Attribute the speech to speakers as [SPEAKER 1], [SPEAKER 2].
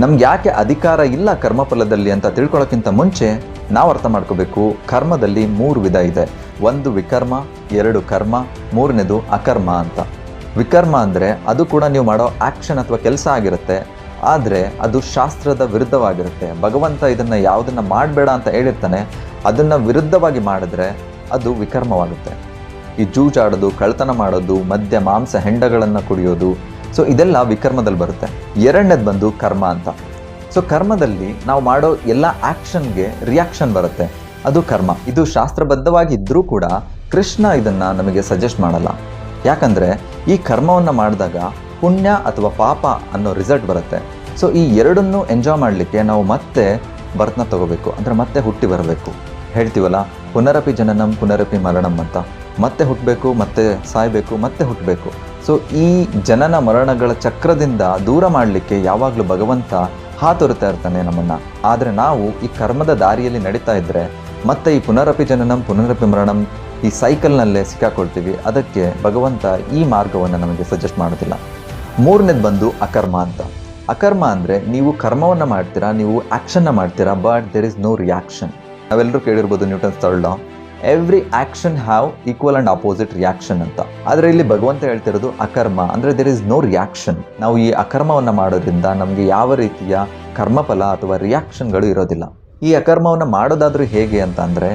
[SPEAKER 1] ನಮ್ಗೆ ಯಾಕೆ ಅಧಿಕಾರ ಇಲ್ಲ ಕರ್ಮಫಲದಲ್ಲಿ ಅಂತ ತಿಳ್ಕೊಳ್ಳೋಕ್ಕಿಂತ ಮುಂಚೆ ನಾವು ಅರ್ಥ ಮಾಡ್ಕೋಬೇಕು, ಕರ್ಮದಲ್ಲಿ 3 ವಿಧ ಇದೆ. 1 ವಿಕರ್ಮ, 2 ಕರ್ಮ, 3ನೇದು ಅಕರ್ಮ ಅಂತ. ವಿಕರ್ಮ ಅಂದರೆ ಅದು ಕೂಡ ನೀವು ಮಾಡೋ ಆ್ಯಕ್ಷನ್ ಅಥವಾ ಕೆಲಸ ಆಗಿರುತ್ತೆ, ಆದರೆ ಅದು ಶಾಸ್ತ್ರದ ವಿರುದ್ಧವಾಗಿರುತ್ತೆ. ಭಗವಂತ ಇದನ್ನು ಯಾವುದನ್ನು ಮಾಡಬೇಡ ಅಂತ ಹೇಳಿರ್ತಾನೆ, ಅದನ್ನು ವಿರುದ್ಧವಾಗಿ ಮಾಡಿದ್ರೆ ಅದು ವಿಕರ್ಮವಾಗುತ್ತೆ. ಈ ಜೂಜಾಡೋದು, ಕಳ್ತನ ಮಾಡೋದು, ಮದ್ಯ ಮಾಂಸ ಹೆಂಡಗಳನ್ನು ಕುಡಿಯೋದು, ಸೊ ಇದೆಲ್ಲ ವಿಕರ್ಮದಲ್ಲಿ ಬರುತ್ತೆ. 2ನೇದು ಬಂದು ಕರ್ಮ ಅಂತ. ಸೊ ಕರ್ಮದಲ್ಲಿ ನಾವು ಮಾಡೋ ಎಲ್ಲ ಆ್ಯಕ್ಷನ್ಗೆ ರಿಯಾಕ್ಷನ್ ಬರುತ್ತೆ, ಅದು ಕರ್ಮ. ಇದು ಶಾಸ್ತ್ರಬದ್ಧವಾಗಿದ್ದರೂ ಕೂಡ ಕೃಷ್ಣ ಇದನ್ನು ನಮಗೆ ಸಜೆಸ್ಟ್ ಮಾಡಲ್ಲ. ಯಾಕಂದರೆ ಈ ಕರ್ಮವನ್ನು ಮಾಡಿದಾಗ ಪುಣ್ಯ ಅಥವಾ ಪಾಪ ಅನ್ನೋ ರಿಸಲ್ಟ್ ಬರುತ್ತೆ. ಸೊ ಈ ಎರಡನ್ನೂ ಎಂಜಾಯ್ ಮಾಡಲಿಕ್ಕೆ ನಾವು ಮತ್ತೆ ಬರ್ತ್ನ ತಗೋಬೇಕು, ಅಂದರೆ ಮತ್ತೆ ಹುಟ್ಟಿ ಬರಬೇಕು. ಹೇಳ್ತೀವಲ್ಲ, ಪುನರಪಿ ಜನನಂ ಪುನರಪಿ ಮರಣಂ ಅಂತ. ಮತ್ತೆ ಹುಟ್ಟಬೇಕು, ಮತ್ತೆ ಸಾಯಬೇಕು, ಮತ್ತೆ ಹುಟ್ಟಬೇಕು. ಸೊ ಈ ಜನನ ಮರಣಗಳ ಚಕ್ರದಿಂದ ದೂರ ಮಾಡಲಿಕ್ಕೆ ಯಾವಾಗಲೂ ಭಗವಂತ ಹಾತೊರಿತಾ ಇರ್ತಾನೆ ನಮ್ಮನ್ನು. ಆದರೆ ನಾವು ಈ ಕರ್ಮದ ದಾರಿಯಲ್ಲಿ ನಡೀತಾ ಇದ್ದರೆ ಮತ್ತೆ ಈ ಪುನರಪಿ ಜನನಂ ಪುನರಪಿ ಮರಣಂ ಈ ಸೈಕಲ್ನಲ್ಲೇ ಸಿಕ್ಕಾಕೊಳ್ತೀವಿ. ಅದಕ್ಕೆ ಭಗವಂತ ಈ ಮಾರ್ಗವನ್ನು ನಮಗೆ ಸಜೆಸ್ಟ್ ಮಾಡೋದಿಲ್ಲ. 3ನೇದು ಬಂದು ಅಕರ್ಮ ಅಂತ. ಅಕರ್ಮ ಅಂದರೆ ನೀವು ಕರ್ಮವನ್ನು ಮಾಡ್ತೀರಾ, ನೀವು ಆ್ಯಕ್ಷನ್ನ ಮಾಡ್ತೀರಾ, but there is no reaction. ನಾವೆಲ್ಲರೂ ಕೇಳಿರ್ಬೋದು Newton's third law, every action have equal and opposite reaction ಅಂತ. ಆದರೆ ಇಲ್ಲಿ ಭಗವಂತ ಹೇಳ್ತಿರೋದು ಅಕರ್ಮ, ಅಂದರೆ ದೇರ್ ಇಸ್ ನೋ ರಿಯಾಕ್ಷನ್. ನಾವು ಈ ಅಕರ್ಮವನ್ನು ಮಾಡೋದ್ರಿಂದ ನಮಗೆ ಯಾವ ರೀತಿಯ ಕರ್ಮಫಲ ಅಥವಾ ರಿಯಾಕ್ಷನ್ಗಳು ಇರೋದಿಲ್ಲ. ಈ ಅಕರ್ಮವನ್ನು ಮಾಡೋದಾದರೂ ಹೇಗೆ ಅಂತ ಅಂದರೆ,